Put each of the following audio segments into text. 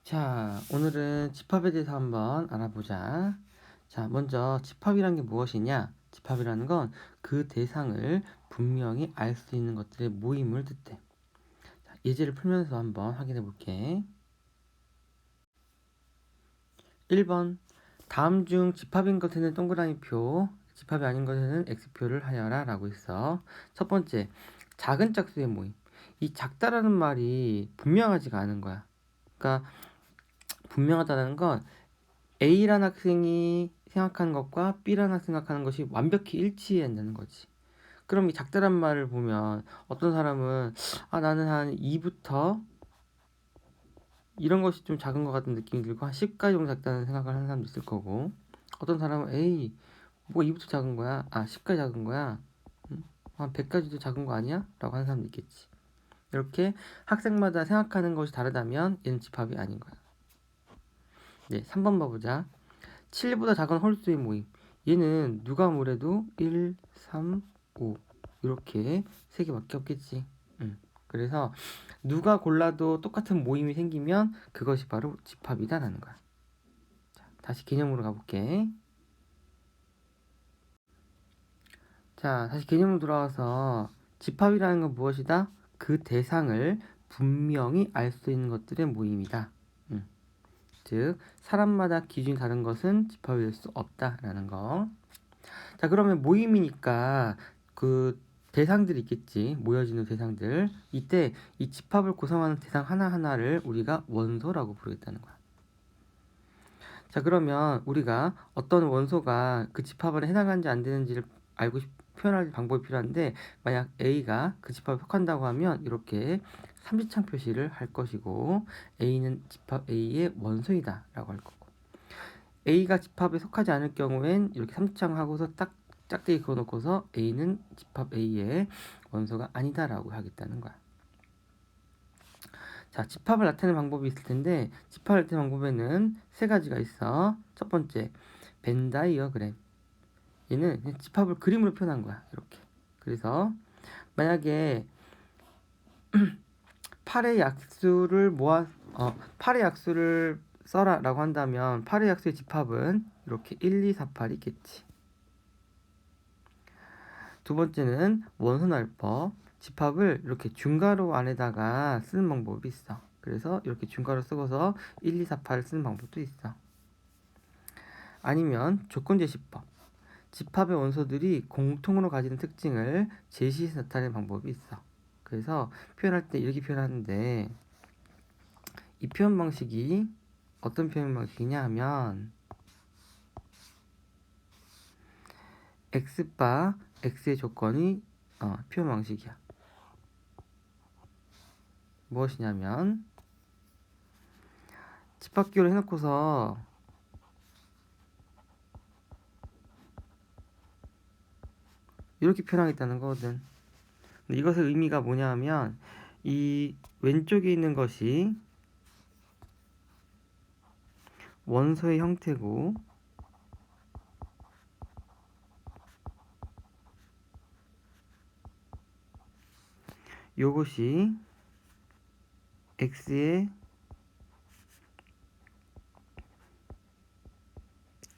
자, 오늘은 집합에 대해서 한번 알아보자. 자, 먼저 집합이란 게 무엇이냐? 집합이라는 건 그 대상을 분명히 알 수 있는 것들의 모임을 뜻해. 자, 예제를 풀면서 한번 확인해 볼게. 1번. 다음 중 집합인 것에는 동그라미 표, 집합이 아닌 것에는 X표를 하여라 라고 있어. 첫 번째, 작은 짝수의 모임. 이 작다라는 말이 분명하지가 않은 거야. 그러니까 분명하다는 건 A라는 학생이 생각하는 것과 B라는 학생이 생각하는 것이 완벽히 일치해야 한다는 거지. 그럼 이 작다란 말을 보면 어떤 사람은 나는 한 2부터 이런 것이 좀 작은 것 같은 느낌이 들고 한 10까지 정도 작다는 생각을 하는 사람도 있을 거고, 어떤 사람은 에이 뭐가 2부터 작은 거야? 10까지 작은 거야? 한 100까지도 작은 거 아니야? 라고 하는 사람도 있겠지. 이렇게 학생마다 생각하는 것이 다르다면 얘는 집합이 아닌 거야. 네, 3번 봐보자. 7보다 작은 홀수의 모임. 얘는 누가 뭐래도 1, 3, 5 이렇게 세 개밖에 없겠지. 그래서 누가 골라도 똑같은 모임이 생기면 그것이 바로 집합이다라는 거야. 자, 다시 개념으로 가볼게. 자, 다시 개념으로 돌아와서 집합이라는 건 무엇이다? 그 대상을 분명히 알 수 있는 것들의 모임이다. 즉 사람마다 기준이 다른 것은 집합이 될 수 없다라는 거. 자, 그러면 모임이니까 그 대상들이 있겠지. 모여지는 대상들. 이때 이 집합을 구성하는 대상 하나하나를 우리가 원소라고 부르겠다는 거야. 자, 그러면 우리가 어떤 원소가 그 집합 안에 해당하는지 안 되는지를 표현할 방법이 필요한데, 만약 A가 그 집합에 속한다고 하면 이렇게 삼지창 표시를 할 것이고, A는 집합 A의 원소이다 라고 할 거고, A가 집합에 속하지 않을 경우엔 이렇게 삼지창 하고서 딱 짝대기 그어놓고서 A는 집합 A의 원소가 아니다라고 하겠다는 거야. 자, 집합을 나타내는 방법이 있을 텐데, 집합을 나타내는 방법에는 세 가지가 있어. 첫 번째, 벤 다이어그램. 얘는 그냥 집합을 그림으로 표현한 거야. 이렇게. 그래서 만약에 8의 약수를 8의 약수를 써라라고 한다면 8의 약수의 집합은 이렇게 1, 2, 4, 8이 있겠지. 두 번째는 원소날법. 집합을 이렇게 중괄호 안에다가 쓰는 방법이 있어. 그래서 이렇게 중괄호 쓰고서 1, 2, 4, 8을 쓰는 방법도 있어. 아니면 조건제시법. 집합의 원소들이 공통으로 가지는 특징을 제시해서 나타내는 방법이 있어. 그래서 표현할 때 이렇게 표현하는데, 이 표현 방식이 어떤 표현 방식이냐 하면 x바 x의 조건이 표현 방식이야. 무엇이냐면 집합기호를 해놓고서 이렇게 표현하겠다는 거거든. 근데 이것의 의미가 뭐냐 하면 이 왼쪽에 있는 것이 원소의 형태고, 요것이 x의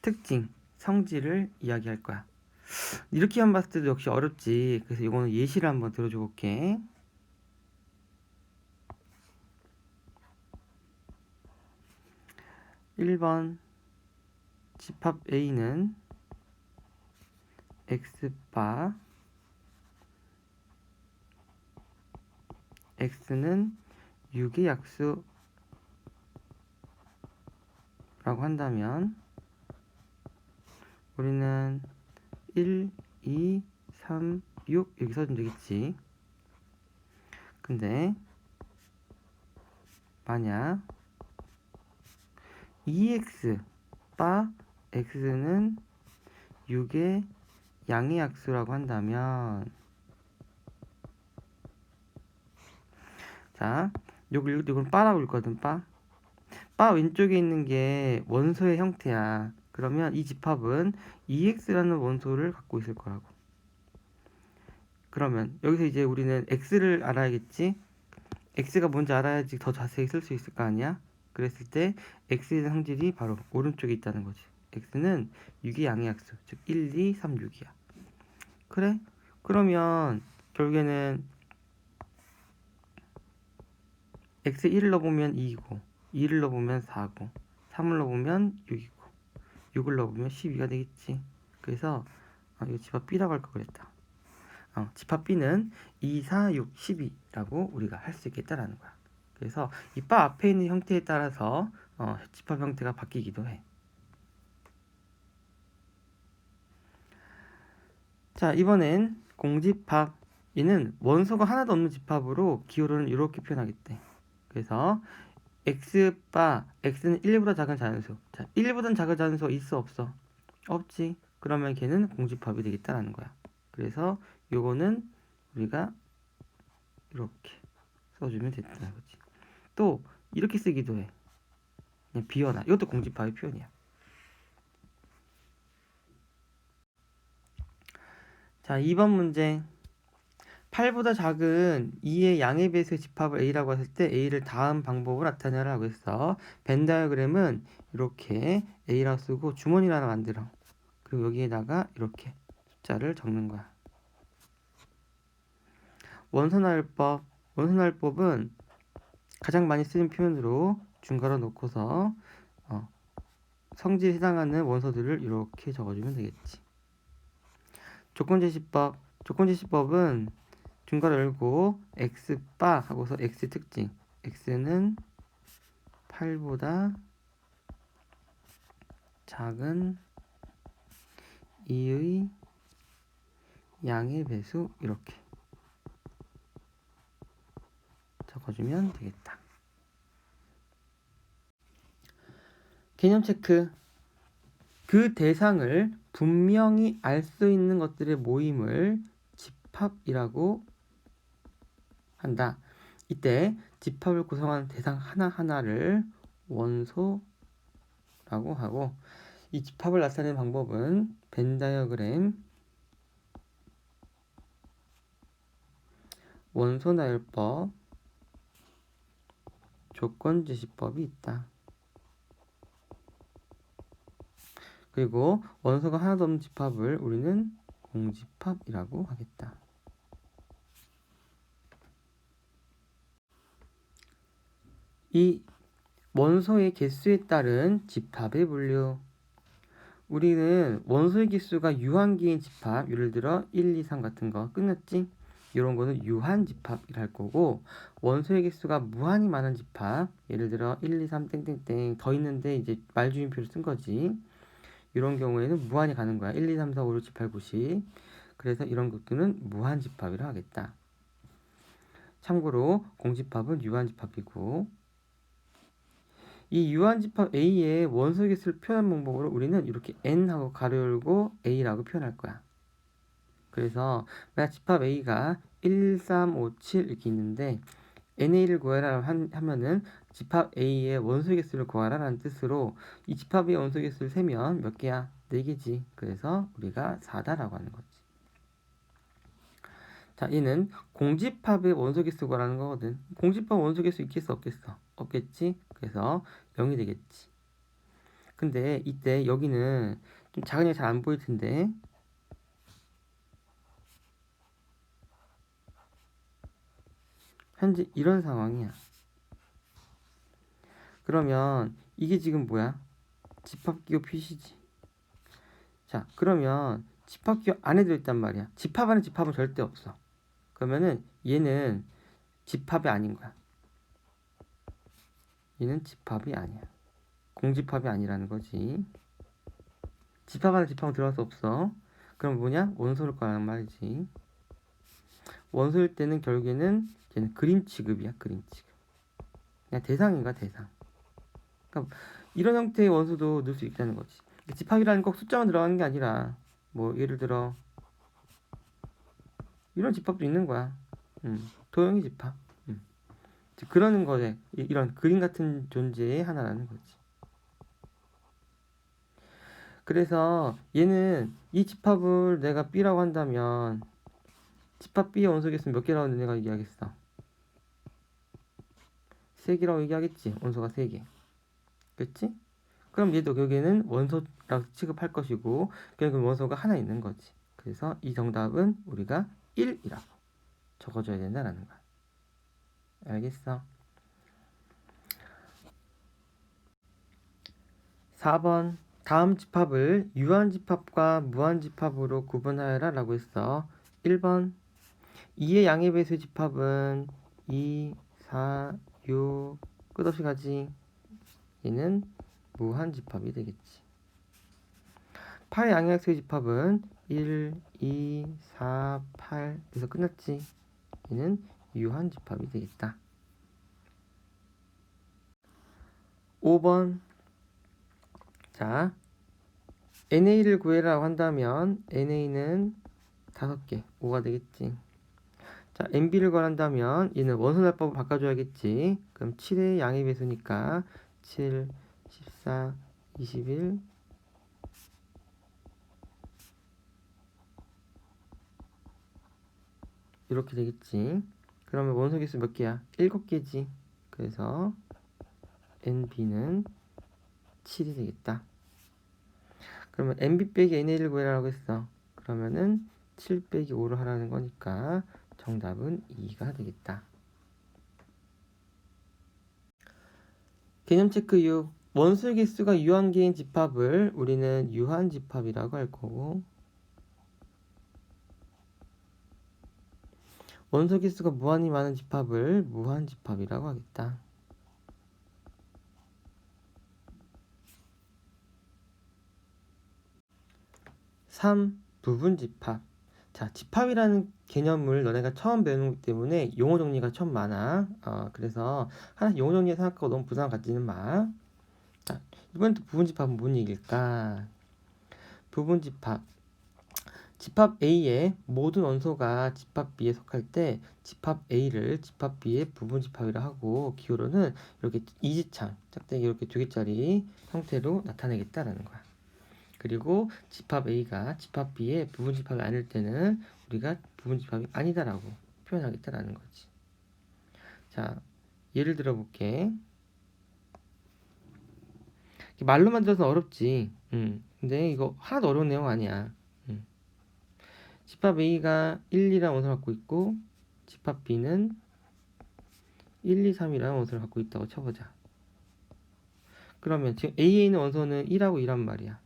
특징, 성질을 이야기할 거야. 이렇게만 봤을 때도 역시 어렵지. 그래서 이거는 예시를 한번 들어줘 볼게. 1번 집합 A는 x바 x는 6의 약수라고 한다면 우리는 1, 2, 3, 6 이렇게 써주면 되겠지. 근데 만약 2x 바 x는 6의 양의 약수라고 한다면, 자, 이건 바라고 읽거든. 바 왼쪽에 있는 게 원소의 형태야. 그러면 이 집합은 2x라는 원소를 갖고 있을 거라고. 그러면 여기서 이제 우리는 x를 알아야겠지. x가 뭔지 알아야지 더 자세히 쓸 수 있을 거 아니야. 그랬을 때 x의 성질이 바로 오른쪽에 있다는 거지. x는 6의 양의 약수, 즉 1, 2, 3, 6이야. 그래? 그러면 결국에는 x 1을 넣어보면 2이고 2를 넣어보면 4고 3을 넣어보면 6이고 6을 넣어보면 12가 되겠지. 그래서 이거 집합 B라고 할 걸 그랬다. 집합 B는 2, 4, 6, 12라고 우리가 할 수 있겠다라는 거야. 그래서 이 바 앞에 있는 형태에 따라서 집합 형태가 바뀌기도 해. 자, 이번엔 공집합. 얘는 원소가 하나도 없는 집합으로 기호로는 이렇게 표현하겠대. 그래서 x바, x는 1보다 작은 자연수. 자, 1보다 작은 자연수 있어 없어? 없지. 그러면 걔는 공집합이 되겠다라는 거야. 그래서 요거는 우리가 이렇게 써주면 됐다는 거지. 또 이렇게 쓰기도 해. 그냥 비워놔. 이것도 공집합의 표현이야. 자, 2번 문제. 8보다 작은 2의 양의 배수의 집합을 A라고 했을 때 A를 다음 방법으로 나타내라고 했어. 벤 다이어그램은 이렇게 A라고 쓰고 주머니를 하나 만들어. 그리고 여기에다가 이렇게 숫자를 적는 거야. 원소나열법. 원소나열법은 가장 많이 쓰는 표현으로 중괄호 놓고서 성질에 해당하는 원소들을 이렇게 적어주면 되겠지. 조건제시법. 조건제시법은 중괄호 열고 x바 하고서 x 특징. x는 8보다 작은 2의 양의 배수 이렇게 적어주면 되겠다. 개념 체크. 그 대상을 분명히 알 수 있는 것들의 모임을 집합이라고 한다. 이때 집합을 구성하는 대상 하나하나를 원소라고 하고, 이 집합을 나타내는 방법은 벤 다이어그램, 원소 나열법, 조건 제시법이 있다. 그리고 원소가 하나도 없는 집합을 우리는 공집합이라고 하겠다. 이 원소의 개수에 따른 집합의 분류. 우리는 원소의 개수가 유한기인 집합, 예를 들어 1, 2, 3 같은 거 끝났지? 이런 거는 유한 집합이라 할 거고, 원소의 개수가 무한히 많은 집합, 예를 들어 1, 2, 3 땡땡땡 더 있는데 이제 말주임표를 쓴 거지. 이런 경우에는 무한히 가는 거야. 1, 2, 3, 4, 5, 6, 7, 8, 9, 10. 그래서 이런 것들은 무한 집합이라 하겠다. 참고로 공집합은 유한 집합이고, 이 유한집합 A의 원소 개수를 표현한 방법으로 우리는 이렇게 N하고 가로 열고 A라고 표현할 거야. 그래서 만약 집합 A가 1, 3, 5, 7 이렇게 있는데 NA를 구하라 하면은 집합 A의 원소 개수를 구하라 라는 뜻으로 이 집합의 원소 개수를 세면 몇 개야? 4개지. 그래서 우리가 4다라고 하는 거지. 자, 얘는 공집합의 원소 개수 구하라는 거거든. 공집합 원소 개수 있겠어 없겠어? 없겠지. 그래서 0이 되겠지. 근데 이때 여기는 좀 작으니까 잘 안 보일 텐데, 현재 이런 상황이야. 그러면 이게 지금 뭐야? 집합기호 표시지. 자, 그러면 집합기호 안에 들어있단 말이야. 집합 안에 집합은 절대 없어. 그러면은 얘는 집합이 아닌 거야. 얘는 집합이 아니야. 공집합이 아니라는 거지. 집합 안에 집합은 들어갈 수 없어. 그럼 뭐냐? 원소를 거라는 말이지. 원소일 때는 결국에는 얘는 그림 취급이야. 그림 취급. 그냥 대상인가 대상. 그러니까 이런 형태의 원소도 넣을 수 있다는 거지. 집합이라는 꼭 숫자만 들어가는 게 아니라 뭐 예를 들어 이런 집합도 있는 거야. 도형의 집합. 그러는 거에 이런 그림 같은 존재의 하나라는 거지. 그래서 얘는 이 집합을 내가 B라고 한다면 집합 B의 원소 개수는 몇 개라고 내가 얘기하겠어? 3개라고 얘기하겠지. 원소가 3개. 그치? 그럼 얘도 결국에는 원소라고 취급할 것이고 결국 원소가 하나 있는 거지. 그래서 이 정답은 우리가 1이라고 적어줘야 된다라는 거야. 알겠어? 4번 다음 집합을 유한집합과 무한집합으로 구분하여라 라고 했어. 1번 2의 양의 배수 집합은 2, 4, 6 끝없이 가지. 얘는 무한집합이 되겠지. 8의 양의 배수 집합은 1, 2, 4, 8 그래서 끝났지. 얘는 유한집합이 되겠다. 5번 자 NA를 구해라고 한다면 NA는 5개 5가 되겠지. 자 NB를 구한다면 얘는 원소날법을 바꿔줘야겠지. 그럼 7의 양의 배수니까 7, 14, 21 이렇게 되겠지. 그러면 원소 개수 몇 개야? 7개지. 그래서 NB는 7이 되겠다. 그러면 NB 빼기 NA를 구해라고 했어. 그러면은 7 빼기 5를 하라는 거니까 정답은 2가 되겠다. 개념 체크 6. 원소 개수가 유한계인 집합을 우리는 유한집합이라고 할 거고 원소 개수가 무한히 많은 집합을 무한집합이라고 하겠다. 3. 부분집합. 자, 집합이라는 개념을 너네가 처음 배우는 거기 때문에 용어 정리가 참 많아. 그래서 하나씩 용어 정리에 생각하고 너무 부담 갖지는 마. 자, 이번엔 또 부분집합은 뭔 얘기일까? 부분집합. 집합 A의 모든 원소가 집합 B에 속할 때 집합 A를 집합 B의 부분집합이라 하고 기호로는 이렇게 이지창, 짝대기 이렇게 2개짜리 형태로 나타내겠다라는 거야. 그리고 집합 A가 집합 B의 부분집합이 아닐 때는 우리가 부분집합이 아니다라고 표현하겠다라는 거지. 자, 예를 들어 볼게. 말로만 들어서 어렵지. 근데 이거 하나도 어려운 내용 아니야. 집합 A가 1, 2라는 원소를 갖고 있고 집합 B는 1, 2, 3이라는 원소를 갖고 있다고 쳐보자. 그러면 지금 A에 있는 원소는 1하고 2란 말이야.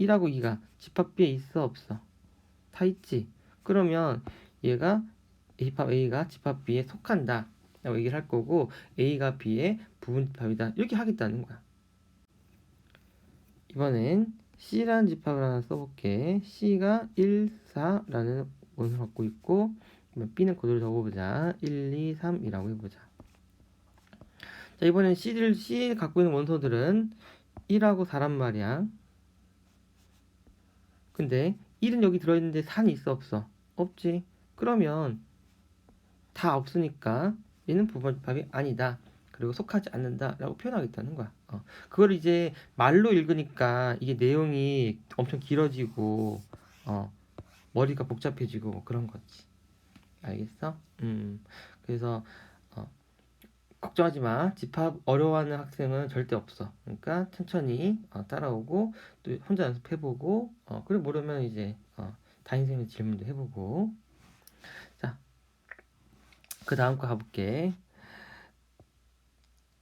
1하고 2가 집합 B에 있어 없어? 다 있지. 그러면 얘가 집합 A가 집합 B에 속한다 라고 얘기를 할 거고 A가 B의 부분집합이다 이렇게 하겠다는 거야. 이번엔 C라는 집합을 하나 써볼게. C가 1, 4라는 원소를 갖고 있고 B는 그대로 적어보자. 1, 2, 3이라고 해보자. 자, 이번엔 C 갖고 있는 원소들은 1하고 4란 말이야. 근데 1은 여기 들어있는데 4는 있어 없어? 없지. 그러면 다 없으니까 얘는 부분집합이 아니다. 그리고 속하지 않는다 라고 표현하겠다는 거야. 그걸 이제 말로 읽으니까 이게 내용이 엄청 길어지고 머리가 복잡해지고 뭐 그런 거지. 알겠어? 그래서 걱정하지 마. 집합 어려워하는 학생은 절대 없어. 그러니까 천천히 따라오고 또 혼자 연습해보고 그리고 모르면 이제 담임선생님 질문도 해보고. 자, 그 다음 거 가볼게.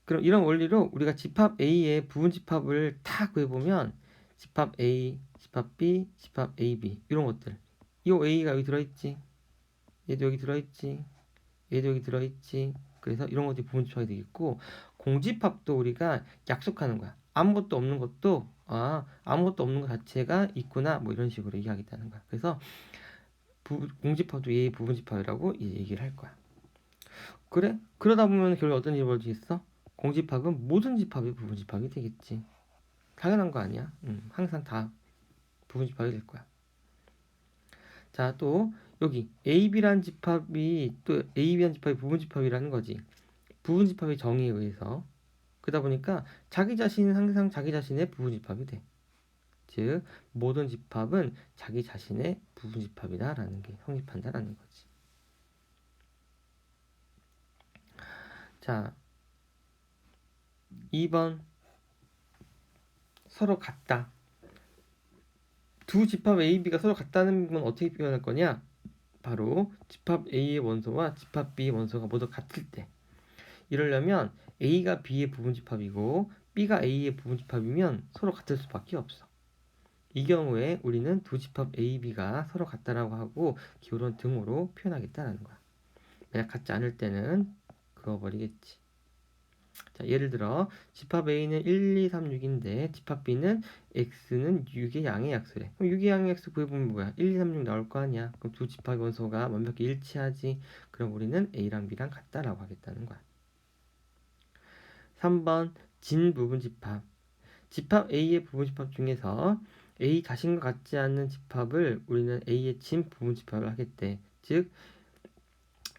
그럼 이런 원리로 우리가 집합 A의 부분집합을 다 구해보면 집합 A, 집합 B, 집합 AB 이런 것들 이 A가 여기 들어있지. 얘도 여기 들어있지. 얘도 여기 들어있지. 그래서 이런 것들이 부분집합이 되겠고 공집합도 우리가 약속하는 거야. 아무것도 없는 것도 아무것도 없는 것 자체가 있구나 뭐 이런 식으로 얘기하겠다는 거야. 그래서 공집합도 얘의 부분집합이라고 얘기를 할 거야. 그래? 그러다 보면 결국 어떤 일이 벌어지겠어? 공집합은 모든 집합이 부분집합이 되겠지. 당연한 거 아니야? 항상 다 부분집합이 될 거야. 자, 또 여기 AB라는 집합이 또 AB라는 집합이 부분집합이라는 거지. 부분집합의 정의에 의해서. 그러다 보니까 자기 자신은 항상 자기 자신의 부분집합이 돼. 즉 모든 집합은 자기 자신의 부분집합이다라는 게 성립한다라는 거지. 자, 2번 서로 같다. 두 집합 A, B가 서로 같다는 건 어떻게 표현할 거냐? 바로 집합 A의 원소와 집합 B의 원소가 모두 같을 때. 이러려면 A가 B의 부분집합이고 B가 A의 부분집합이면 서로 같을 수밖에 없어. 이 경우에 우리는 두 집합 A, B가 서로 같다라고 하고 기울은 등으로 표현하겠다는 거야. 만약 같지 않을 때는 그어버리겠지. 자, 예를 들어 집합 A는 1, 2, 3, 6인데 집합 B는 X는 6의 양의 약수래. 그럼 6의 양의 약수 구해보면 뭐야? 1, 2, 3, 6 나올 거 아니야. 그럼 두 집합 원소가 완벽히 일치하지. 그럼 우리는 A랑 B랑 같다라고 하겠다는 거야. 3번 진부분집합. 집합 A의 부분집합 중에서 A 자신과 같지 않는 집합을 우리는 A의 진부분집합을 하겠대. 즉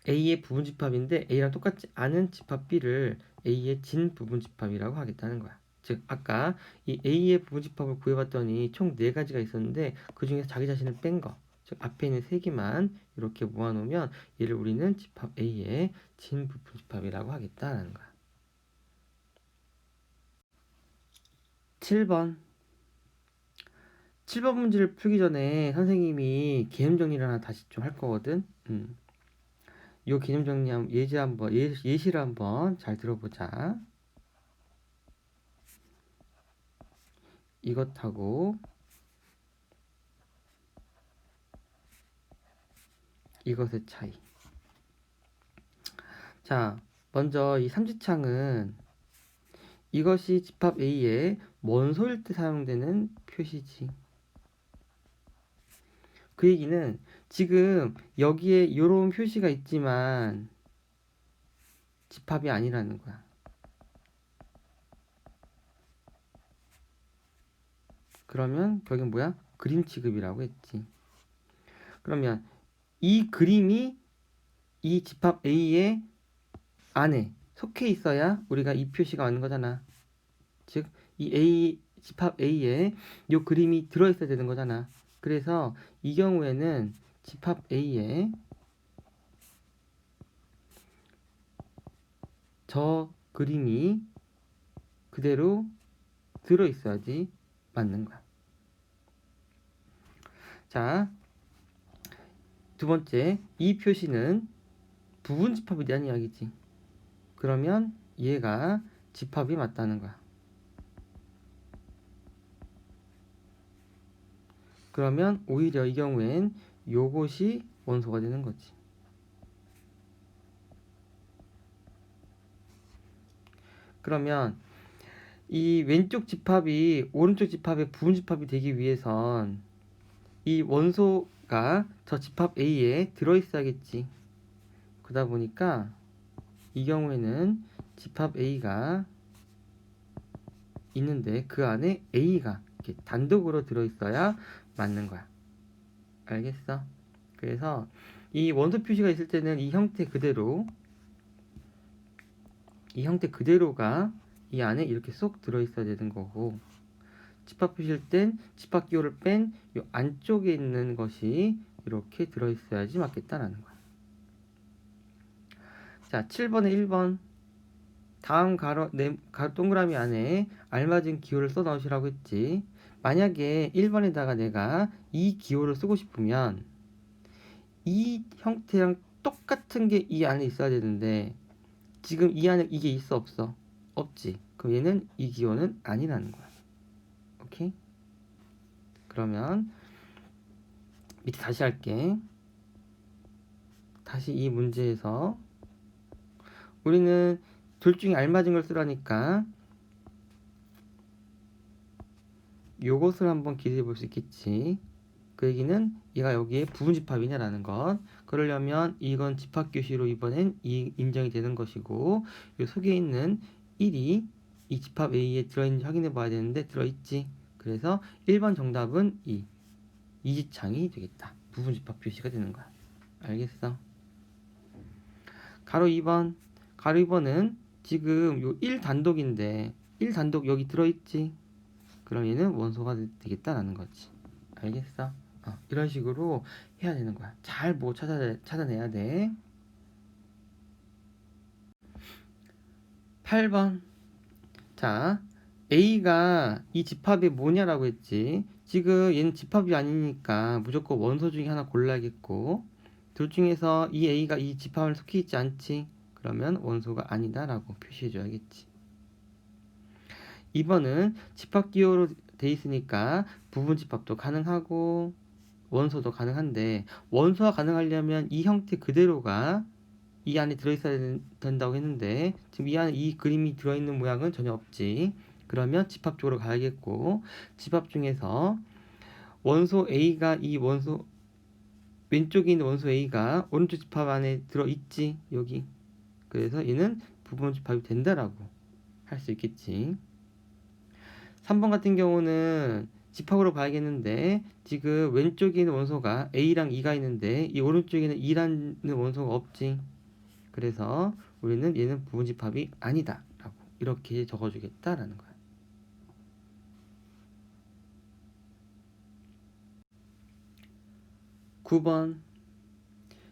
A의 부분집합인데 A랑 똑같지 않은 집합 B를 A의 진부분집합이라고 하겠다는 거야. 즉 아까 이 A의 부분집합을 구해봤더니 총 4가지가 있었는데 그 중에서 자기 자신을 뺀 거. 즉 앞에 있는 3개만 이렇게 모아놓으면 얘를 우리는 집합 A의 진부분집합이라고 하겠다는 거야. 7번 7번 문제를 풀기 전에 선생님이 개념 정리를 하나 다시 좀 할 거거든. 이 개념 정리 예시를 한번 잘 들어보자. 이것하고 이것의 차이. 자, 먼저 이 삼지창은 이것이 집합 A의 원소일 때 사용되는 표시지. 그 얘기는 지금 여기에 이런 표시가 있지만 집합이 아니라는 거야. 그러면 결국엔 뭐야? 그림 취급이라고 했지. 그러면 이 그림이 이 집합 A의 안에 속해 있어야 우리가 이 표시가 맞는 거잖아. 즉, 이 A, 집합 A에 이 그림이 들어있어야 되는 거잖아. 그래서 이 경우에는 집합 A에 저 그림이 그대로 들어있어야지 맞는 거야. 자, 두 번째, 이 표시는 부분 집합에 대한 이야기지. 그러면 얘가 집합이 맞다는 거야. 그러면 오히려 이 경우엔 요것이 원소가 되는 거지. 그러면 이 왼쪽 집합이 오른쪽 집합의 부분 집합이 되기 위해선 이 원소가 저 집합 A에 들어있어야겠지. 그러다 보니까 이 경우에는 집합 A가 있는데 그 안에 A가 이렇게 단독으로 들어있어야 맞는 거야. 알겠어? 그래서 이 원소 표시가 있을 때는 이 형태 그대로가 이 안에 이렇게 쏙 들어있어야 되는 거고, 집합 표시일 땐 집합 기호를 뺀 이 안쪽에 있는 것이 이렇게 들어있어야지 맞겠다라는 거야. 자, 7번에 1번. 다음 동그라미 안에 알맞은 기호를 써 넣으시라고 했지. 만약에 1번에다가 내가 이 기호를 쓰고 싶으면 이 형태랑 똑같은 게 이 안에 있어야 되는데 지금 이 안에 이게 있어 없어? 없지. 그럼 얘는 이 기호는 아니라는 거야. 오케이? 그러면 밑에 다시 할게. 다시 이 문제에서 우리는 둘 중에 알맞은 걸 쓰라니까 요것을 한번 기대해 볼 수 있겠지. 그 얘기는 얘가 여기에 부분집합이냐라는 것. 그러려면 이건 집합교시로 이번엔 인정이 되는 것이고 이 속에 있는 1이 이 집합 A에 들어있는지 확인해 봐야 되는데 들어있지. 그래서 1번 정답은 이지창이 되겠다. 부분집합 표시가 되는 거야. 알겠어? 가로 2번. 가로 2번은 지금 요 1단독인데 1단독 여기 들어있지. 그럼 얘는 원소가 되겠다라는 거지. 알겠어? 이런 식으로 해야 되는 거야. 잘 찾아내야 돼. 8번. 자, A가 이 집합이 뭐냐라고 했지. 지금 얘는 집합이 아니니까 무조건 원소 중에 하나 골라야겠고, 둘 중에서 이 A가 이 집합을 속해 있지 않지. 그러면 원소가 아니다라고 표시해줘야겠지. 2번은 집합 기호로 돼 있으니까 부분 집합도 가능하고 원소도 가능한데, 원소가 가능하려면 이 형태 그대로가 이 안에 들어있어야 된다고 했는데 지금 이 안에 이 그림이 들어있는 모양은 전혀 없지. 그러면 집합 쪽으로 가야겠고, 집합 중에서 원소 A가 이 원소 왼쪽에 있는 원소 A가 오른쪽 집합 안에 들어있지. 여기. 그래서 얘는 부분 집합이 된다라고 할 수 있겠지. 3번 같은 경우는 집합으로 봐야겠는데, 지금 왼쪽에 있는 원소가 A랑 E가 있는데 이 오른쪽에는 E라는 원소가 없지. 그래서 우리는 얘는 부분 집합이 아니다 라고 이렇게 적어주겠다라는 거야. 9번.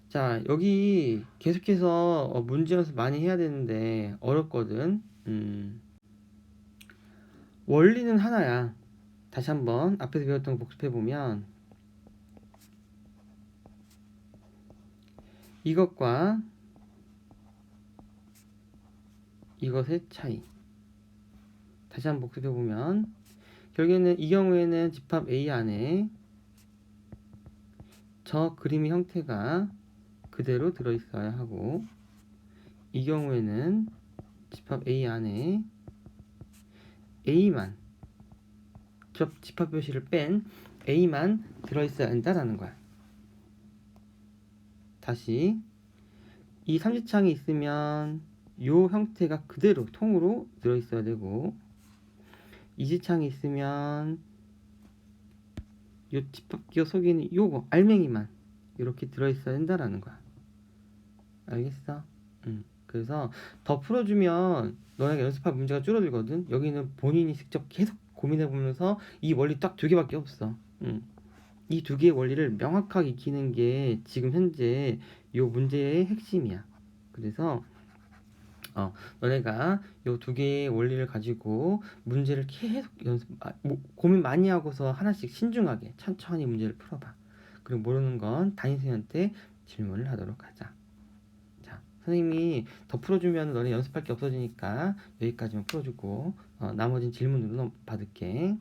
자, 여기 계속해서 문제 연습 많이 해야 되는데 어렵거든. 원리는 하나야. 다시 한번 앞에서 배웠던 거 복습해보면, 이것과 이것의 차이. 다시 한번 복습해보면, 결국에는 이 경우에는 집합 A 안에 저 그림의 형태가 그대로 들어있어야 하고, 이 경우에는 집합 A 안에 A만, 집합 표시를 뺀 A만 들어있어야 한다라는 거야. 다시, 이 삼지창이 있으면 요 형태가 그대로 통으로 들어있어야 되고, 이지창이 있으면 요 집합기호 속에 있는 요거 알맹이만 이렇게 들어있어야 된다라는 거야. 알겠어? 그래서 더 풀어주면 너네가 연습할 문제가 줄어들거든. 여기는 본인이 직접 계속 고민해보면서 이 원리 딱 두 개밖에 없어. 이 두 개의 원리를 명확하게 익히는 게 지금 현재 요 문제의 핵심이야. 그래서 너네가 요 두 개의 원리를 가지고 문제를 계속 고민 많이 하고서 하나씩 신중하게 천천히 문제를 풀어봐. 그리고 모르는 건 담임선생님한테 질문을 하도록 하자. 자, 선생님이 더 풀어주면 너네 연습할 게 없어지니까 여기까지만 풀어주고 나머진 질문으로 받을게.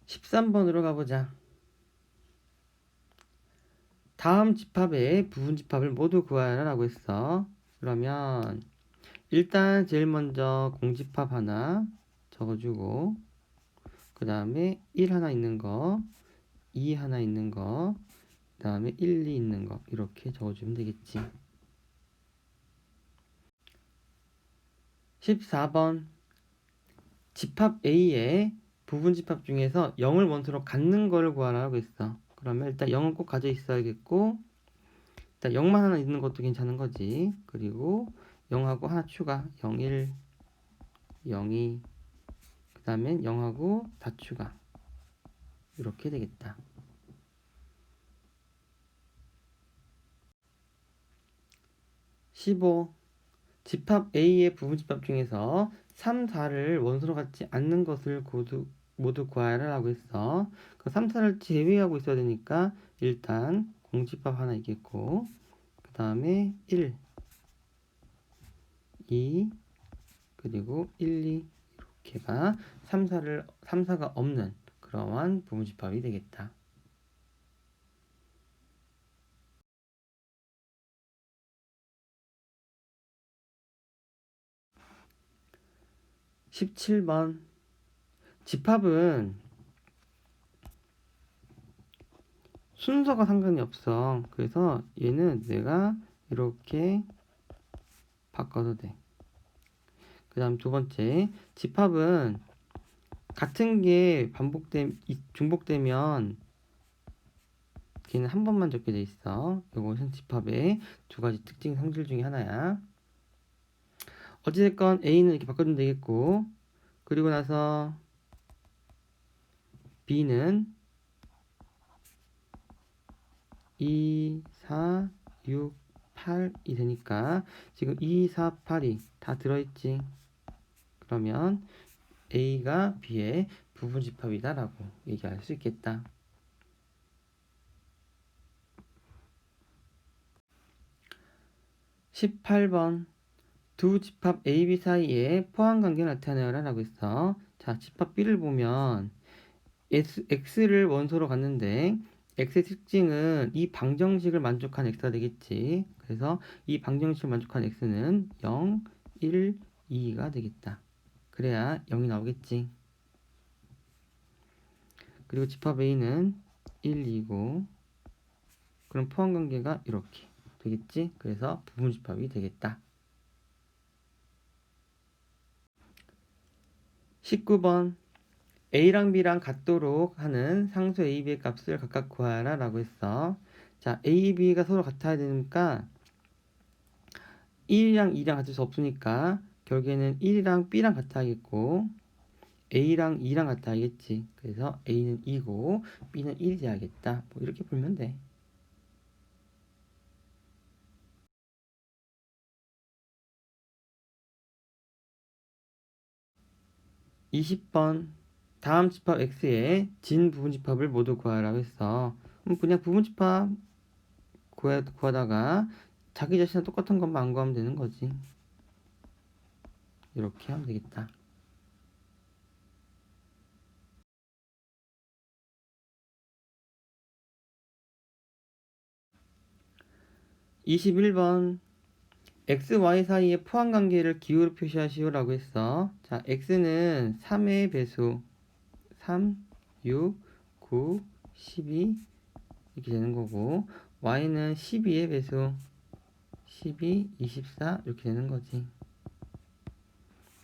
13번으로 가보자. 다음 집합의 부분 집합을 모두 구하라 라고 했어. 그러면 일단 제일 먼저 공집합 하나 적어주고, 그 다음에 1 하나 있는 거, 2 하나 있는 거, 그 다음에 1, 2 있는 거 이렇게 적어주면 되겠지. 14번 집합 A의 부분 집합 중에서 0을 원소로 갖는 거를 구하라고 했어. 그러면 일단 0은 꼭 가져 있어야겠고, 일단 0만 하나 있는 것도 괜찮은 거지. 그리고 0하고 하나 추가, 0, 1, 0, 2, 그 다음엔 0하고 다 추가. 이렇게 되겠다. 15. 집합 A의 부분 집합 중에서 3, 4를 원소로 갖지 않는 것을 모두 구하라 라고 했어. 그 3, 4를 제외하고 있어야 되니까 일단 공집합 하나 있겠고, 그 다음에 1, 2, 그리고 1, 2 이렇게가 3, 4가 없는 그러한 부분 집합이 되겠다. 17번 집합은 순서가 상관이 없어. 그래서 얘는 내가 이렇게 바꿔도 돼. 그 다음 두 번째, 집합은 같은 게 중복되면 걔는 한 번만 적게 돼 있어. 이것은 집합의 두 가지 특징 성질 중에 하나야. 어찌됐건 A는 이렇게 바꿔주면 되겠고, 그리고 나서 B는 2, 4, 6, 8이 되니까 지금 2, 4, 8이 다 들어있지. 그러면 A가 B의 부분집합이다 라고 얘기할 수 있겠다. 18번 두 집합 A, B 사이에 포함관계를 나타내라 라고 있어. 자, 집합 B를 보면 X를 원소로 갔는데 X의 특징은 이 방정식을 만족한 X가 되겠지. 그래서 이 방정식을 만족한 X는 0, 1, 2가 되겠다. 그래야 0이 나오겠지. 그리고 집합 A는 1, 2고 그럼 포함관계가 이렇게 되겠지. 그래서 부분집합이 되겠다. 19번 A랑 B랑 같도록 하는 상수 A, B의 값을 각각 구하라 라고 했어. 자, A, B가 서로 같아야 되니까 1이랑 2랑 같을 수 없으니까 결국에는 1이랑 B랑 같아야겠고 A랑 2랑 같아야겠지. 그래서 A는 2고 B는 1이 돼야겠다. 뭐 이렇게 보면 돼. (20번) 다음 집합 X의 진 부분집합을 모두 구하라고 했어. 그냥 부분집합 구하다가 자기 자신과 똑같은 것만 안 구하면 되는 거지. 이렇게 하면 되겠다. 21번 x, y 사이의 포함관계를 기호로 표시하시오 라고 했어. 자, x는 3의 배수 3, 6, 9, 12 이렇게 되는 거고 y는 12의 배수 12, 24 이렇게 되는 거지.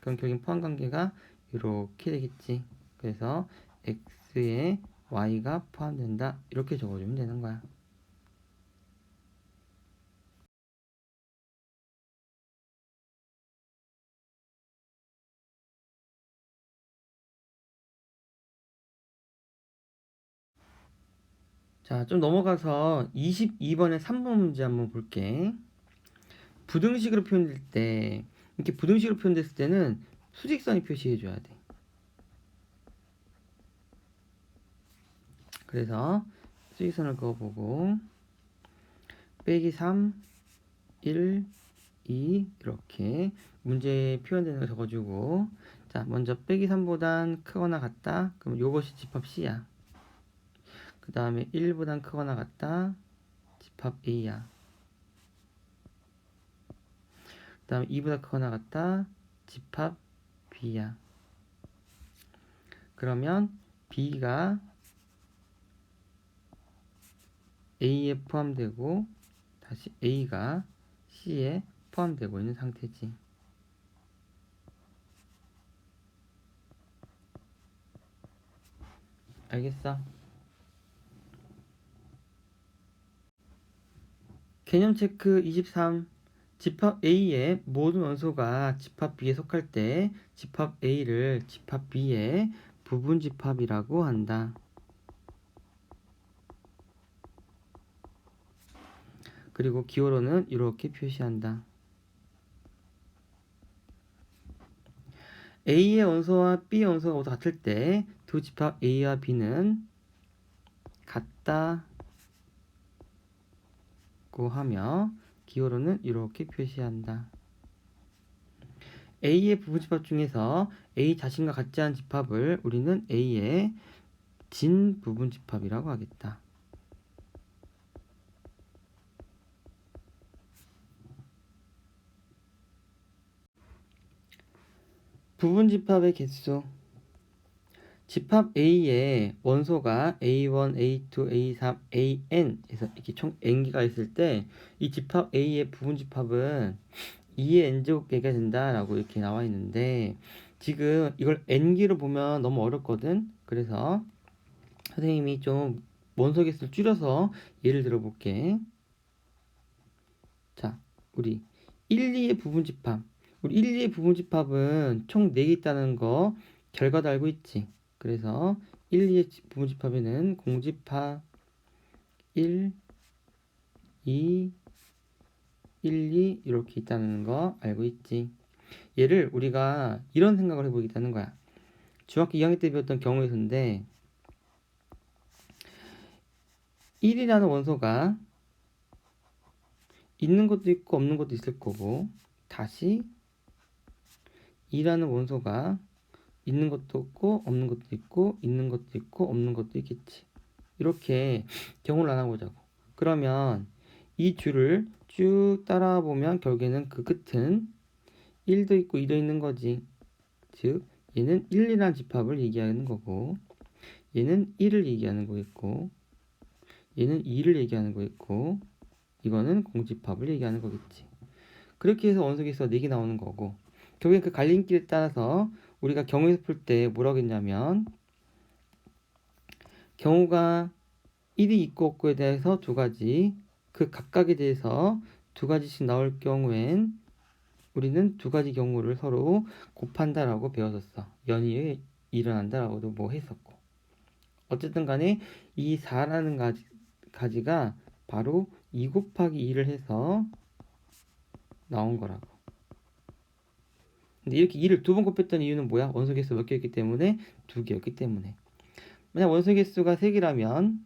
그럼 결국 포함관계가 이렇게 되겠지. 그래서 x에 y가 포함된다 이렇게 적어주면 되는 거야. 자, 좀 넘어가서 22번의 3번 문제 한번 볼게. 부등식으로 표현될 때, 이렇게 부등식으로 표현됐을 때는 수직선이 표시해줘야 돼. 그래서 수직선을 그어보고, 빼기 3, 1, 2 이렇게 문제에 표현되는 거 적어주고, 자, 먼저 빼기 3보단 크거나 같다? 그럼 요것이 집합 C야. 그 다음에 1보단 크거나 같다? 집합 A야. 그 다음에 2보다 크거나 같다? 집합 B야. 그러면 B가 A에 포함되고 다시 A가 C에 포함되고 있는 상태지. 알겠어? 개념 체크 23. 집합 A의 모든 원소가 집합 B에 속할 때 집합 A를 집합 B의 부분 집합이라고 한다. 그리고 기호로는 이렇게 표시한다. A의 원소와 B의 원소가 모두 같을 때 두 집합 A와 B는 같다고 하며 기호로는 이렇게 표시한다. A의 부분집합 중에서 A 자신과 같지 않은 집합을 우리는 A의 진 부분집합이라고 하겠다. 부분집합의 개수. 집합 A의 원소가 A1, A2, A3, AN 에서 이렇게 총 n개가 있을 때 이 집합 A의 부분집합은 2의 n제곱개가 된다라고 이렇게 나와 있는데 지금 이걸 n개로 보면 너무 어렵거든. 그래서 선생님이 좀 원소 개수를 줄여서 예를 들어 볼게. 자, 우리 1, 2의 부분집합. 우리 1, 2의 부분집합은 총 4개 있다는 거 결과도 알고 있지. 그래서 1, 2의 부분집합에는 공집합 1, 2, 1, 2 이렇게 있다는 거 알고 있지. 얘를 우리가 이런 생각을 해보겠다는 거야. 중학교 2학년 때 배웠던 경우의 수인데 1이라는 원소가 있는 것도 있고 없는 것도 있을 거고, 다시 2라는 원소가 있는 것도 없고 없는 것도 있고 있는 것도 있고 없는 것도 있겠지. 이렇게 경우를 나눠보자고. 그러면 이 줄을 쭉 따라보면 결국에는 그 끝은 1도 있고 2도 있는 거지. 즉 얘는 1이라는 집합을 얘기하는 거고, 얘는 1을 얘기하는 거겠고, 얘는 2를 얘기하는 거겠고, 이거는 공집합을 얘기하는 거겠지. 그렇게 해서 원소개수가 4개 나오는 거고, 결국엔 그 갈림길에 따라서 우리가 경우에서 풀 때 뭐라고 했냐면, 경우가 1이 있고 없고에 대해서 두 가지, 그 각각에 대해서 두 가지씩 나올 경우엔 우리는 두 가지 경우를 서로 곱한다라고 배웠었어. 연이에 일어난다라고도 뭐 했었고. 어쨌든 간에 이 4라는 가지가 바로 2 곱하기 2를 해서 나온 거라고. 근데 이렇게 2를 두 번 곱했던 이유는 뭐야? 원소 개수 몇 개였기 때문에? 2개였기 때문에. 만약 원소 개수가 3개라면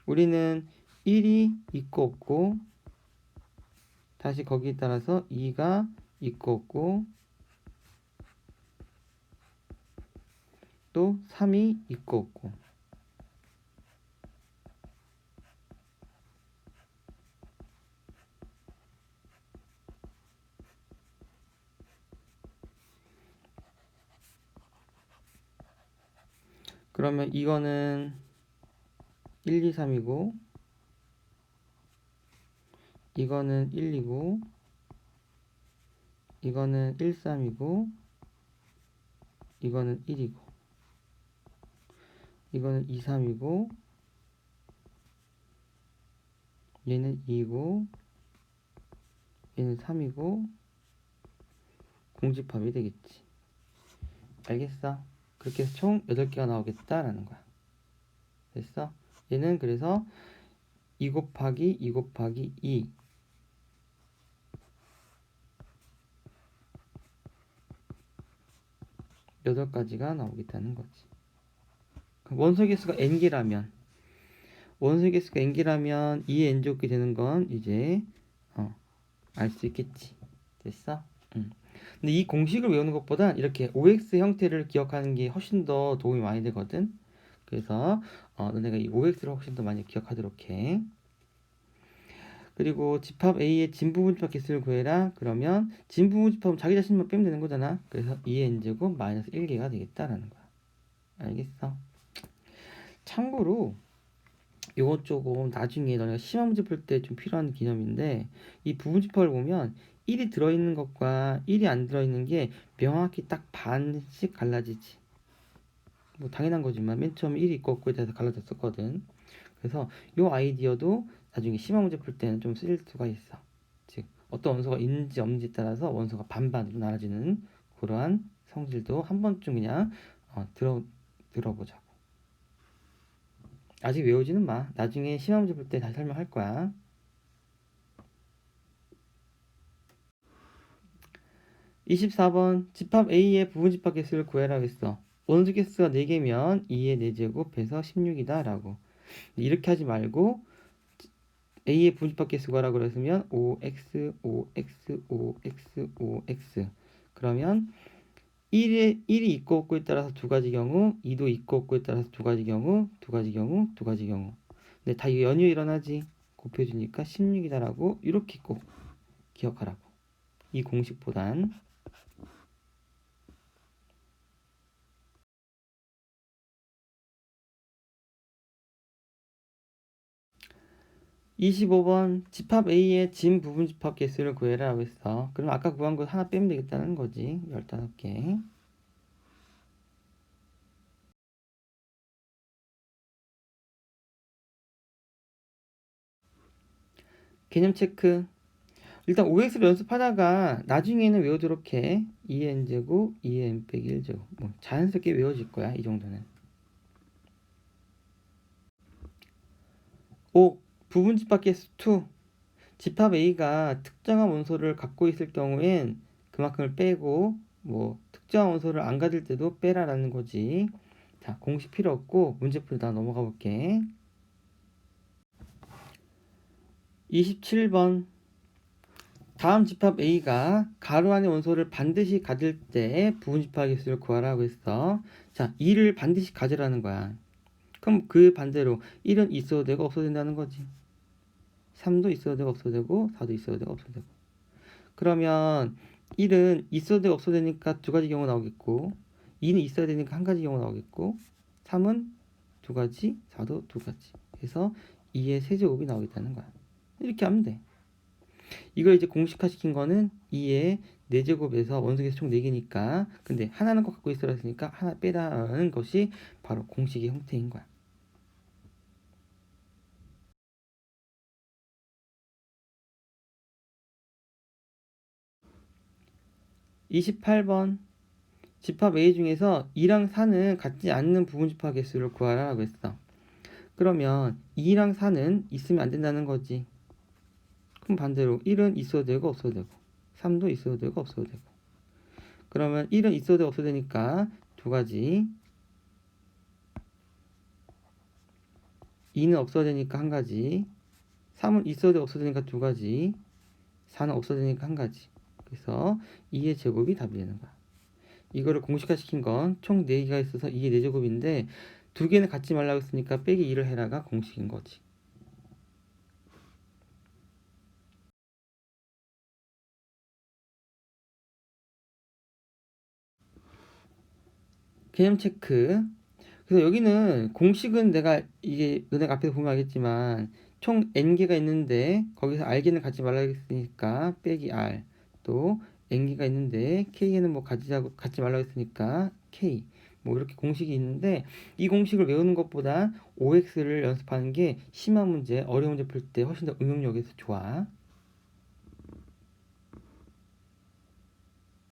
우리는 1이 있고 없고, 다시 거기에 따라서 2가 있고 없고, 또 3이 있고 없고. 그러면 이거는 1, 2, 3이고, 이거는 1, 2고, 이거는 1, 3이고, 이거는 1이고, 이거는 2, 3이고, 얘는 2고, 얘는 3이고, 공집합이 되겠지. 알겠어? 그렇게 해서 총 8개가 나오겠다라는 거야. 됐어? 얘는 그래서 2 곱하기 2 곱하기 2 8가지가 나오겠다는 거지. 원소 개수가 n개라면, 원소 개수가 n개라면 2의 n제곱이 되는 건 이제 알 수 있겠지. 됐어? 근데 이 공식을 외우는 것보다 이렇게 OX 형태를 기억하는 게 훨씬 더 도움이 많이 되거든. 그래서 너네가 이 OX를 훨씬 더 많이 기억하도록 해. 그리고 집합 A의 진부분집합 개수를 구해라. 그러면 진부분집합은 자기 자신만 빼면 되는 거잖아. 그래서 2의 n제곱 마이너스 1개가 되겠다라는 거야. 알겠어? 참고로 이것 조금 나중에 너네가 시험 문제 풀 때 좀 필요한 개념인데, 이 부분집합을 보면 1이 들어있는 것과 1이 안 들어있는 게 명확히 딱 반씩 갈라지지. 뭐 당연한 거지만 맨 처음 1이 있고 없고에 대해서 갈라졌었거든. 그래서 이 아이디어도 나중에 시험 문제 풀 때는 좀 쓰일 수가 있어. 즉 어떤 원소가 있는지 없는지에 따라서 원소가 반반으로 나눠지는 그러한 성질도 한 번쯤 그냥 들어보자고. 아직 외우지는 마. 나중에 시험 문제 풀 때 다시 설명할 거야. 24번 집합 A의 부분집합 개수를 구해라고 했어. 원소 개수가 4개면 2의 4제곱 해서 16이다 라고. 이렇게 하지 말고 A의 부분집합 개수 구하라고 그랬으면 5x, 5x, 5x, 5x. 그러면 1이 있고 없고에 따라서 두 가지 경우, 2도 있고 없고에 따라서 두 가지 경우, 두 가지 경우, 두 가지 경우. 근데 다 연이어 일어나지. 곱해주니까 16이다라고 이렇게 꼭 기억하라고. 이 공식보단 25번 집합 A의 진 부분집합 개수를 구해라 하고 있어. 그럼 아까 구한 거 하나 빼면 되겠다는 거지. 15개. 개념 체크. 일단 OX를 연습하다가 나중에는 외우도록 해. 2n제곱, 2n 빼기 1제곱. 뭐 자연스럽게 외워질 거야. 이 정도는. 5. 부분 집합 개수 2. 집합 A가 특정한 원소를 갖고 있을 경우엔 그만큼을 빼고 뭐 특정한 원소를 안 가질 때도 빼라라는 거지. 자, 공식 필요 없고 문제 풀다 넘어가 볼게. 27번. 다음 집합 A가 가로 안의 원소를 반드시 가질 때 부분 집합 개수를 구하라고 했어. 자, 2를 반드시 가지라는 거야. 그럼 그 반대로 1은 있어도 되고 없어도 된다는 거지. 3도 있어도 되고 없어도 되고 4도 있어도 되고 없어도 되고. 그러면 1은 있어도 되고 없어도 되니까 두 가지 경우 나오겠고 2는 있어야 되니까 한 가지 경우 나오겠고 3은 두 가지, 4도 두 가지. 그래서 2의 세제곱이 나오겠다는 거야. 이렇게 하면 돼. 이걸 이제 공식화 시킨 거는 2의 4제곱에서 원소개수 총 4개니까 근데 하나는 꼭 갖고 있어야 했으니까 하나 빼라는 것이 바로 공식의 형태인 거야. (28번) 집합 A 중에서 2랑 4는 같지 않는 부분 집합 개수를 구하라고 했어. 그러면 2랑 4는 있으면 안 된다는 거지. 그럼 반대로 1은 있어도 되고 없어도 되고 3도 있어도 되고 없어도 되고. 그러면 1은 있어도 되고 없어도 되니까 두 가지, 2는 없어야 되니까 한 가지, 3은 있어도 되고 없어도 되니까 두 가지, 4는 없어야 되니까 한 가지. 그래서 2의 제곱이 답이 되는 거야. 이거를 공식화 시킨 건 총 4개가 있어서 2의 4제곱인데 두 개는 갖지 말라고 했으니까 빼기 2를 해라가 공식인 거지. 개념 체크. 그래서 여기는 공식은 내가 이게 너네가 앞에서 보면 알겠지만 총 n개가 있는데 거기서 r개는 갖지 말라고 했으니까 빼기 r, 또 n개가 있는데 k에는 뭐 갖지 말라고 했으니까 k, 뭐 이렇게 공식이 있는데 이 공식을 외우는 것보다 OX를 연습하는 게 심한 문제, 어려운 문제 풀 때 훨씬 더 응용력에서 좋아.